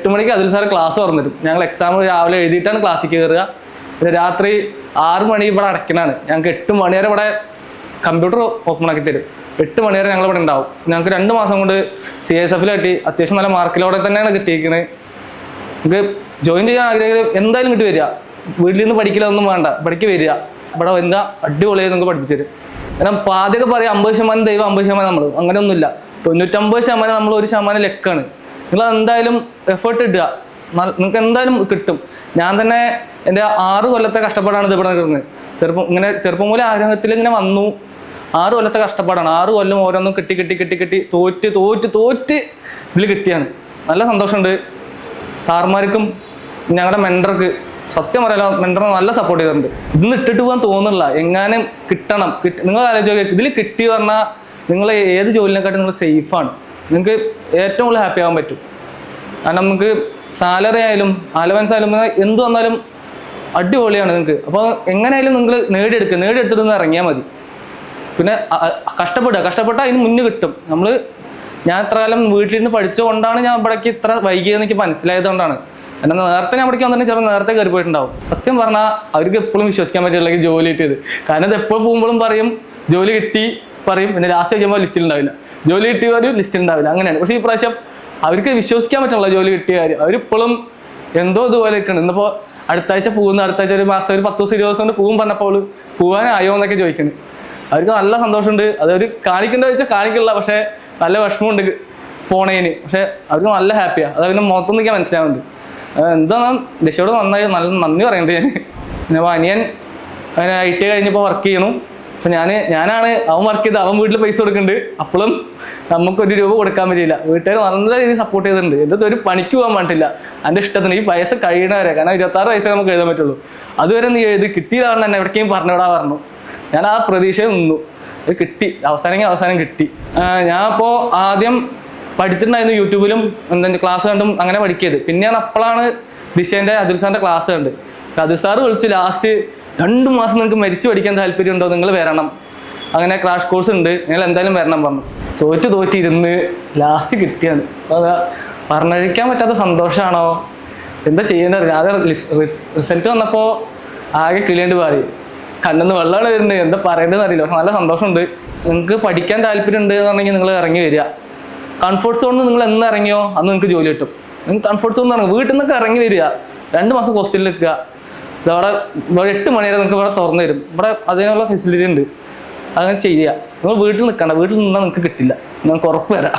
8 മണിക്ക് അതിൽ sir class തുറന്നിരും. ഞങ്ങൾ എക്സാം രാവിലെ എഴുതിയിട്ടാണ് ക്ലാസ്സിൽ കയറുക. പിന്നെ രാത്രി 6 മണി ഇവിടെ അടയ്ക്കണാണ്. ഞങ്ങൾക്ക് 8 മണി വരെ ഇവിടെ കമ്പ്യൂട്ടർ ഓപ്പൺ ആക്കി തരും. 8 മണി വരെ ഞങ്ങൾ ഇവിടെ ഉണ്ടാവും. ഞങ്ങൾക്ക് 2 മാസം കൊണ്ട് CSF കിട്ടി. അത്യാവശ്യം നല്ല മാർക്കിലൂടെ തന്നെയാണ് കിട്ടിയിരിക്കുന്നത്. നമുക്ക് ജോയിൻ ചെയ്യാൻ ആഗ്രഹിക്കുന്നത് എന്തായാലും കിട്ടി വരിക. വീട്ടിൽ നിന്ന് പഠിക്കലൊന്നും വേണ്ട, ഇവിടേക്ക് വരിക. ഇവിടെ എന്താ അടിപൊളിയായി നിങ്ങൾക്ക് പഠിപ്പിച്ചു തരും. കാരണം ആദ്യമൊക്കെ പറയാം 50% ദൈവം 50% നമ്മൾ, അങ്ങനെയൊന്നുമില്ല. 99% നമ്മൾ 1% ലക്കാണ്. നിങ്ങൾ എന്തായാലും എഫേർട്ട് ഇടുക, നിങ്ങൾക്ക് എന്തായാലും കിട്ടും. ഞാൻ തന്നെ എൻ്റെ 6 കൊല്ലത്തെ കഷ്ടപ്പാടാണ് ഇത് ഇവിടെ നിൽക്കുന്നത്. ചെറുപ്പം മൂലം ആഗ്രഹത്തിൽ ഇങ്ങനെ വന്നു. 6 കൊല്ലത്തെ കഷ്ടപ്പാടാണ്. 6 കൊല്ലം ഓരോന്നും കിട്ടി തോറ്റ് ഇതിൽ കിട്ടിയാണ്. നല്ല സന്തോഷമുണ്ട്. സാർമാർക്കും ഞങ്ങളുടെ മെൻറ്റർക്ക് സത്യം പറയാലോ, മെൻറ്റർ നല്ല സപ്പോർട്ട് ചെയ്തിട്ടുണ്ട്. ഇതൊന്നും ഇട്ടിട്ട് പോകാൻ തോന്നുന്നില്ല. എങ്ങാനും കിട്ടണം. നിങ്ങൾ ആലോചിക്കുക, ഇതിൽ കിട്ടി പറഞ്ഞാൽ നിങ്ങൾ ഏത് ജോലിനെക്കാട്ടും നിങ്ങൾ സേഫാണ്. നിങ്ങൾക്ക് ഏറ്റവും കൂടുതൽ ഹാപ്പി ആവാൻ പറ്റും. കാരണം നമുക്ക് സാലറി ആയാലും അലവൻസ് ആയാലും എന്ത് വന്നാലും അടിപൊളിയാണ് നിങ്ങൾക്ക്. അപ്പോൾ എങ്ങനെയായാലും നിങ്ങൾ നേടിയെടുത്തിട്ട് ഇറങ്ങിയാൽ മതി. പിന്നെ കഷ്ടപ്പെട്ടാൽ അതിന് മുന്നേ കിട്ടും. ഞാൻ ഇത്ര കാലം വീട്ടിൽ നിന്ന് പഠിച്ചുകൊണ്ടാണ് ഞാൻ ഇവിടേക്ക് ഇത്ര വൈകിയെന്ന് എനിക്ക് മനസ്സിലായതുകൊണ്ടാണ്. എന്നാൽ നേരത്തെ ഞാൻ ഇവിടേക്ക് വന്നിട്ട് ചിലപ്പോൾ നേരത്തെ കയറി പോയിട്ടുണ്ടാവും. സത്യം പറഞ്ഞാൽ അവർക്ക് എപ്പോഴും വിശ്വസിക്കാൻ പറ്റില്ലെങ്കിൽ ജോലി കിട്ടിയത്. കാരണം ഇത് എപ്പോൾ പോകുമ്പോഴും പറയും ജോലി കിട്ടി പറയും, പിന്നെ ലാസ്റ്റ് കഴിയുമ്പോൾ ലിസ്റ്റിൽ ഉണ്ടാവില്ല. ജോലി കിട്ടിയ കാര്യം ലിസ്റ്റിൽ ഉണ്ടാവില്ല, അങ്ങനെയാണ്. പക്ഷേ ഈ പ്രാവശ്യം അവർക്ക് വിശ്വസിക്കാൻ പറ്റുള്ള ജോലി കിട്ടിയ കാര്യം. അവരിപ്പോഴും എന്തോ ഇതുപോലെ നിൽക്കണം. ഇന്നിപ്പോൾ അടുത്താഴ്ച ഒരു മാസം ഒരു 10 ദിവസം 20 ദിവസം കൊണ്ട് പോകും പറഞ്ഞപ്പോൾ പോകാനായോ എന്നൊക്കെ ചോദിക്കുന്നത്. അവർക്ക് നല്ല സന്തോഷമുണ്ട്. അതവർ കാണിക്കേണ്ട വെച്ചാൽ കാണിക്കില്ല, പക്ഷേ നല്ല വിഷമമുണ്ട് പോണേന്. പക്ഷെ അവർക്ക് നല്ല ഹാപ്പിയാണ്. അത് അവൻ്റെ മുഖത്തൊന്നും എനിക്ക് മനസ്സിലാവുന്നുണ്ട്. എന്താ ദിശയോട് നന്നായി നല്ല നന്ദി പറയണ്ടേ ഞാൻ. പിന്നെ അനിയൻ IT കഴിഞ്ഞപ്പോൾ വർക്ക് ചെയ്യണു. അപ്പം ഞാനാണ് അവൻ വർക്ക് ചെയ്ത് അവൻ വീട്ടിൽ പൈസ കൊടുക്കുന്നുണ്ട്. അപ്പോഴും നമുക്ക് 1 രൂപ കൊടുക്കാൻ പറ്റില്ല. വീട്ടുകാർ നല്ല രീതിയിൽ സപ്പോർട്ട് ചെയ്തിട്ടുണ്ട്. എൻ്റെ ഒരു പണിക്ക് പോകാൻ പാടില്ല, എൻ്റെ ഇഷ്ടത്തിന്. ഈ വയസ്സ് കഴിയണവരെ, കാരണം 26 വയസ്സേ നമുക്ക് എഴുതാൻ പറ്റുള്ളൂ. അതുവരെ നീ എഴുതി കിട്ടിയില്ല പറഞ്ഞാൽ എന്നെ എവിടേക്കും പറഞ്ഞുവിടാ പറഞ്ഞു. ഞാൻ ആ പ്രതീക്ഷയിൽ നിന്നു. അത് കിട്ടി, അവസാനം കിട്ടി. ഞാൻ അപ്പോൾ ആദ്യം പഠിച്ചിട്ടുണ്ടായിരുന്നു യൂട്യൂബിലും എന്തെങ്കിലും ക്ലാസ് കണ്ടും അങ്ങനെ പഠിക്കിയത്. പിന്നെയാണ് അപ്പോഴാണ് ദിശേൻ്റെ അതിൽ സാറിൻ്റെ ക്ലാസ് കണ്ട്. അതിൽ സാറ് വിളിച്ചു ലാസ്റ്റ് 2 മാസം നിങ്ങൾക്ക് മരിച്ചു പഠിക്കാൻ താല്പര്യമുണ്ടോ, നിങ്ങൾ വരണം, അങ്ങനെ ക്രാഷ് കോഴ്സ് ഉണ്ട്, നിങ്ങൾ എന്തായാലും വരണം പറഞ്ഞു. തോറ്റിരുന്ന് ലാസ്റ്റ് കിട്ടിയാണ്. അത് പറഞ്ഞഴിക്കാൻ പറ്റാത്ത സന്തോഷമാണോ എന്താ ചെയ്യേണ്ടത്. ആദ്യം റിസൾട്ട് വന്നപ്പോൾ ആകെ കിളിയേണ്ടി പാറി, കണ്ണിന്ന് വെള്ളമാണ് വരുന്നത്, എന്താ പറയേണ്ടതെന്ന് അറിയില്ല. പക്ഷെ നല്ല സന്തോഷമുണ്ട്. നിങ്ങൾക്ക് പഠിക്കാൻ താല്പര്യം ഉണ്ട് എന്ന് പറഞ്ഞെങ്കിൽ നിങ്ങൾ ഇറങ്ങി വരിക. കംഫർട്ട് സോണിൽ നിങ്ങൾ എന്ന് ഇറങ്ങിയോ അന്ന് നിങ്ങൾക്ക് ജോലി കിട്ടും. നിങ്ങൾക്ക് കംഫർട്ട് സോണിൽ ഇറങ്ങും, വീട്ടിൽ നിന്നൊക്കെ ഇറങ്ങി വരിക. 2 മാസം ഹോസ്റ്റലിൽ നിൽക്കുക. ഇതവിടെ 8 മണി വരെ നിങ്ങൾക്ക് ഇവിടെ തുറന്നു തരും. ഇവിടെ അതിനുള്ള ഫെസിലിറ്റി ഉണ്ട്. അങ്ങനെ ചെയ്യുക. നിങ്ങൾ വീട്ടിൽ നിൽക്കണ്ട, വീട്ടിൽ നിന്നാൽ നിങ്ങൾക്ക് കിട്ടില്ല, നിങ്ങൾക്ക് ഉറപ്പ് തരാം.